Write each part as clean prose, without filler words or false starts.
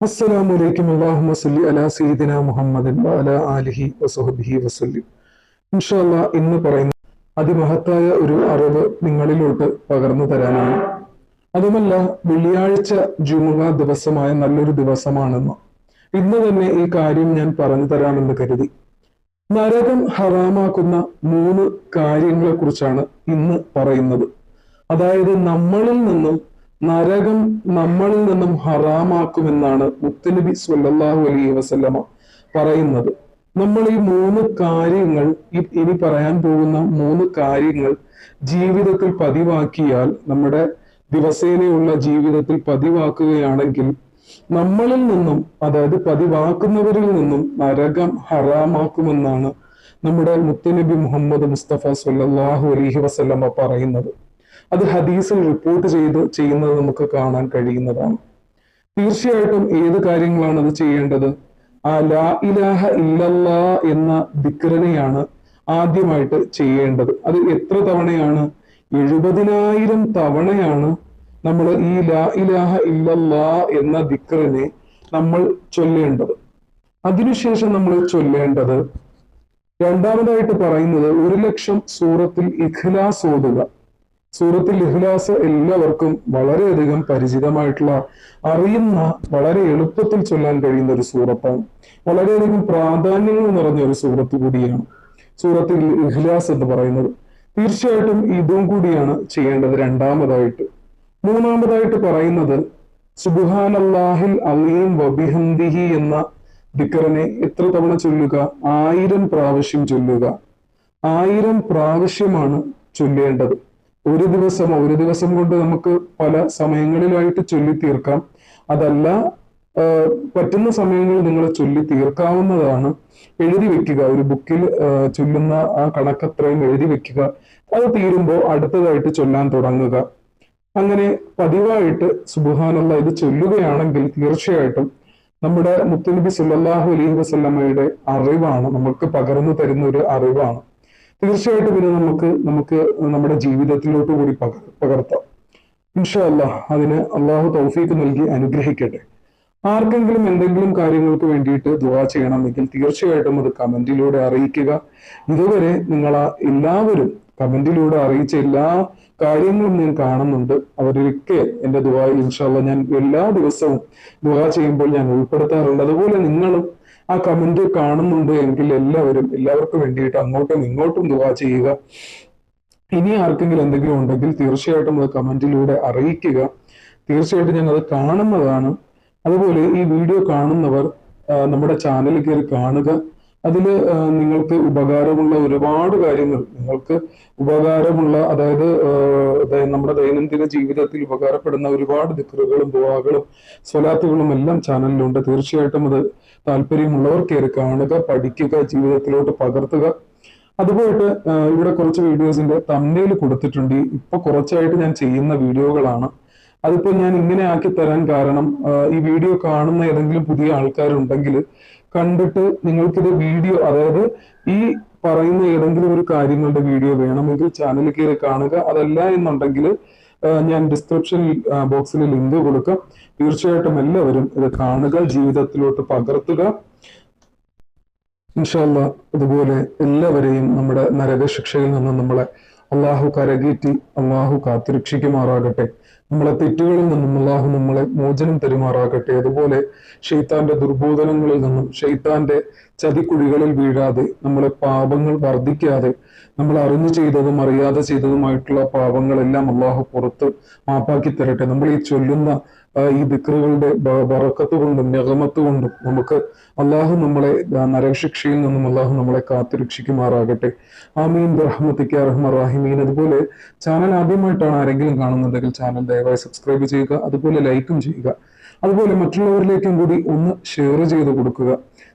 അസ്സലാമു അലൈക്കും. അല്ലാഹുമ്മ സ്വല്ലി അലാ സയ്യിദിന മുഹമ്മദിൻ വഅലാ ആലിഹി വസഹ്ബിഹി വസല്ലം. ഇൻഷാ അല്ലാഹ് ഇന്ന് പറയുന്ന അതിമഹത്തായ ഒരു അറിവ് നിങ്ങളിലോട്ട് പകർന്നു തരാനാണ്. അതുമല്ല, വെള്ളിയാഴ്ച ജുമുഅ ദിവസമായ നല്ലൊരു ദിവസമാണെന്ന് ഇന്ന് തന്നെ ഈ കാര്യം ഞാൻ പറഞ്ഞു തരാമെന്ന് കരുതി. നരകം ഹറാമാക്കുന്ന 3 കാര്യങ്ങളെ കുറിച്ചാണ് ഇന്ന് പറയുന്നത്. അതായത് നരകം നമ്മളിൽ നിന്നും ഹറാമാക്കുമെന്നാണ് മുത്തുനബി സ്വല്ലല്ലാഹു അലൈഹി വസല്ലമ പറയുന്നത്. നമ്മൾ ഈ 3 കാര്യങ്ങൾ, ഇനി പറയാൻ പോകുന്ന 3 കാര്യങ്ങൾ ജീവിതത്തിൽ പതിവാക്കിയാൽ, നമ്മുടെ ദിവസേനയുള്ള ജീവിതത്തിൽ പതിവാക്കുകയാണെങ്കിൽ നമ്മളിൽ നിന്നും, അതായത് പതിവാക്കുന്നവരിൽ നിന്നും നരകം ഹറാമാക്കുമെന്നാണ് നമ്മുടെ മുത്തുനബി മുഹമ്മദ് മുസ്തഫ സ്വല്ലല്ലാഹു അലൈഹി വസല്ലമ പറയുന്നത്. അത് ഹദീസിൽ റിപ്പോർട്ട് ചെയ്യുന്നത് നമുക്ക് കാണാൻ കഴിയുന്നതാണ്. തീർച്ചയായിട്ടും ഏത് കാര്യങ്ങളാണ് അത് ചെയ്യേണ്ടത്? ആ ലാ ഇലാഹ ഇല്ലല്ലാ എന്ന ദിക്റിനെയാണ് ആദ്യമായിട്ട് ചെയ്യേണ്ടത്. അത് എത്ര തവണയാണ്? 70,000 തവണയാണ് നമ്മൾ ഈ ലാ ഇലാഹ ഇല്ലല്ലാ എന്ന ദിക്റിനെ നമ്മൾ ചൊല്ലേണ്ടത്. അതിനുശേഷം നമ്മൾ ചൊല്ലേണ്ടത്, രണ്ടാമതായിട്ട് പറയുന്നത്, 1,00,000 സൂറത്തിൽ ഇഖ്ലാസ് ഓതുക. സൂറത്തുൽ ഇഖ്ലാസ് എല്ലാവർക്കും വളരെയധികം പരിചിതമായിട്ടുള്ള, അറിയുന്ന, വളരെ എളുപ്പത്തിൽ ചൊല്ലാൻ കഴിയുന്ന ഒരു സൂറത്താണ്. വളരെയധികം പ്രാധാന്യങ്ങൾ നിറഞ്ഞ ഒരു സൂറത്ത് കൂടിയാണ് സൂറത്തുൽ ഇഖ്ലാസ് എന്ന് പറയുന്നത്. തീർച്ചയായിട്ടും ഇതും കൂടിയാണ് ചെയ്യേണ്ടത് രണ്ടാമതായിട്ട്. മൂന്നാമതായിട്ട് പറയുന്നത്, സുബ്ഹാനല്ലാഹിൽ അലീം വബിഹംദിഹി എന്ന ദിക്റിനെ എത്ര തവണ ചൊല്ലുക? 1000 പ്രാവശ്യം ചൊല്ലുക. 1000 പ്രാവശ്യമാണ് ചൊല്ലേണ്ടത്. ഒരു ദിവസം കൊണ്ട് നമുക്ക് പല സമയങ്ങളിലായിട്ട് ചൊല്ലി തീർക്കാം. അതല്ല, പറ്റുന്ന സമയങ്ങളിൽ നിങ്ങൾ ചൊല്ലി തീർക്കാവുന്നതാണ്. എഴുതി വെക്കുക, ഒരു ബുക്കിൽ ചൊല്ലുന്ന ആ കണക്കത്രയും എഴുതി വെക്കുക. അത് തീരുമ്പോൾ അടുത്തതായിട്ട് ചൊല്ലാൻ തുടങ്ങുക. അങ്ങനെ പതിവായിട്ട് സുബ്ഹാനല്ലാഹ് ഇത് ചൊല്ലുകയാണെങ്കിൽ തീർച്ചയായിട്ടും നമ്മുടെ മുത്തുനബി സല്ലല്ലാഹു അലൈഹി വസല്ലമയുടെ അറിവാണ്, നമുക്ക് പകർന്നു തരുന്ന ഒരു അറിവാണ്. തീർച്ചയായിട്ടും ഇത് നമുക്ക് നമ്മുടെ ജീവിതത്തിലോട്ട് കൂടി പകർത്താം. ഇൻഷാ അല്ലാഹ് അതിന് അള്ളാഹു തൗഫീഖ് നൽകി അനുഗ്രഹിക്കട്ടെ. ആർക്കെങ്കിലും എന്തെങ്കിലും കാര്യങ്ങൾക്ക് വേണ്ടിയിട്ട് ദുആ ചെയ്യണമെങ്കിൽ തീർച്ചയായിട്ടും അത് കമന്റിലൂടെ അറിയിക്കുക. ഇതുവരെ നിങ്ങൾ എല്ലാവരും കമന്റിലൂടെ അറിയിച്ച എല്ലാ കാര്യങ്ങളും ഞാൻ കാണുന്നുണ്ട്. അവരൊക്കെ എന്റെ ദുആയിൽ ഇൻഷാ അല്ലാഹ് ഞാൻ എല്ലാ ദിവസവും ദുആ ചെയ്യുമ്പോൾ ഞാൻ ഉൾപ്പെടുത്താറുണ്ട്. അതുപോലെ നിങ്ങളും ആ കമന്റ് കാണുന്നുണ്ട് എങ്കിൽ എല്ലാവർക്കും വേണ്ടിയിട്ട് അങ്ങോട്ടും ഇങ്ങോട്ടും ദുആ ചെയ്യുക. ഇനി ആർക്കെങ്കിലും എന്തെങ്കിലും ഉണ്ടെങ്കിൽ തീർച്ചയായിട്ടും അത് കമന്റിലൂടെ അറിയിക്കുക. തീർച്ചയായിട്ടും ഞാൻ അത് കാണുന്നതാണ്. അതുപോലെ ഈ വീഡിയോ കാണുന്നവർ നമ്മുടെ ചാനൽ കയറി കാണുക. അതിൽ നിങ്ങൾക്ക് ഉപകാരമുള്ള ഒരുപാട് കാര്യങ്ങൾ, അതായത് നമ്മുടെ ദൈനംദിന ജീവിതത്തിൽ ഉപകാരപ്പെടുന്ന ഒരുപാട് ദിക്റുകളും ദുആകളും സ്വലാത്തുകളും എല്ലാം ചാനലിലുണ്ട്. തീർച്ചയായിട്ടും അത് താല്പര്യമുള്ളവർ കയറി കാണുക, പഠിക്കുക, ജീവിതത്തിലോട്ട് പകർത്തുക. അതുപോയിട്ട് ഇവിടെ കുറച്ച് വീഡിയോസിന്റെ തംബ്നെയിൽ കൊടുത്തിട്ടുണ്ട്. ഇപ്പൊ കുറച്ചായിട്ട് ഞാൻ ചെയ്യുന്ന വീഡിയോകളാണ്. അതിപ്പോ ഞാൻ ഇങ്ങനെ ആക്കി തരാൻ കാരണം, ഈ വീഡിയോ കാണുന്ന ഏതെങ്കിലും പുതിയ ആൾക്കാരുണ്ടെങ്കിൽ കണ്ടിട്ട് നിങ്ങൾക്കിത് വീഡിയോ, അതായത് ഈ പറയുന്ന ഏതെങ്കിലും ഒരു കാര്യങ്ങളുടെ വീഡിയോ വേണമെങ്കിൽ ചാനലിൽ കയറി കാണുക. അതല്ല എന്നുണ്ടെങ്കിൽ ഞാൻ ഡിസ്ക്രിപ്ഷൻ ബോക്സിൽ ലിങ്ക് കൊടുക്കാം. തീർച്ചയായിട്ടും എല്ലാവരും ഇത് കാണുക, ജീവിതത്തിലോട്ട് പകർത്തുക. ഇൻഷാ അല്ലാഹ് അതുപോലെ എല്ലാവരെയും നമ്മുടെ നരകശിക്ഷയിൽ നിന്ന് നമ്മളെ അള്ളാഹു കരകയറ്റി അള്ളാഹു കാത്തുരക്ഷിക്കുമാറാകട്ടെ. നമ്മളെ തെറ്റുകളിൽ നിന്നും അള്ളാഹു നമ്മളെ മോചനം തരുമാറാകട്ടെ. അതുപോലെ ശൈത്താന്റെ ദുർബോധനങ്ങളിൽ നിന്നും, ശൈത്താന്റെ ചതിക്കുഴികളിൽ വീഴാതെ, നമ്മളെ പാപങ്ങൾ വർദ്ധിക്കാതെ, നമ്മൾ അറിഞ്ഞു ചെയ്തതും അറിയാതെ ചെയ്തതുമായിട്ടുള്ള പാപങ്ങളെല്ലാം അള്ളാഹു പുറത്ത് മാപ്പാക്കി തരട്ടെ. നമ്മൾ ഈ ചൊല്ലുന്ന ഈ ദിക്റുകളുടെ ബറക്കത്ത് കൊണ്ടും നിഅമത്ത് കൊണ്ടും നമുക്ക് അള്ളാഹു നമ്മളെ നരകശിക്ഷയിൽ നിന്നും അള്ളാഹു നമ്മളെ കാത്തുരക്ഷിക്കുമാറാകട്ടെ. ആമീൻ ബിറഹ്മതിക യാ അർഹമർ റഹീമീൻ. അതുപോലെ ചാനൽ ആദ്യമായിട്ടാണ് ആരെങ്കിലും കാണുന്നുണ്ടെങ്കിൽ ചാനൽ ദയവായി സബ്സ്ക്രൈബ് ചെയ്യുക. അതുപോലെ ലൈക്കും ചെയ്യുക. അതുപോലെ മറ്റുള്ളവരിലേക്കും കൂടി ഒന്ന് ഷെയർ ചെയ്ത് കൊടുക്കുക.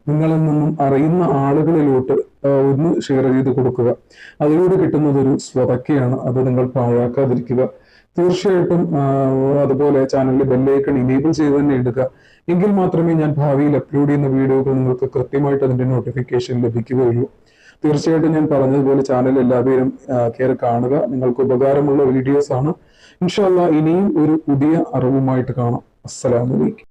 നിങ്ങളിൽ നിന്നും അറിയുന്ന ആളുകളിലോട്ട് ഒന്ന് ഷെയർ ചെയ്ത് കൊടുക്കുക. അതിലൂടെ കിട്ടുന്നത് ഒരു സ്വതക്കയാണ്. അത് നിങ്ങൾ പാഴാക്കാതിരിക്കുക. തീർച്ചയായിട്ടും അതുപോലെ ചാനലിൽ ബെല്ലൈക്കൺ ഇനേബിൾ ചെയ്ത് തന്നെ ഇടുക. എങ്കിൽ മാത്രമേ ഞാൻ ഭാവിയിൽ അപ്ലോഡ് ചെയ്യുന്ന വീഡിയോകൾ നിങ്ങൾക്ക് കൃത്യമായിട്ട് അതിന്റെ നോട്ടിഫിക്കേഷൻ ലഭിക്കുകയുള്ളൂ. തീർച്ചയായിട്ടും ഞാൻ പറഞ്ഞതുപോലെ ചാനൽ എല്ലാവരും കയറി കാണുക. നിങ്ങൾക്ക് ഉപകാരമുള്ള വീഡിയോസ് ആണ്. ഇൻഷാ അല്ലാഹ് ഇനിയും ഒരു പുതിയ അറിവുമായിട്ട് കാണാം. അസ്സലാമു അലൈക്കും.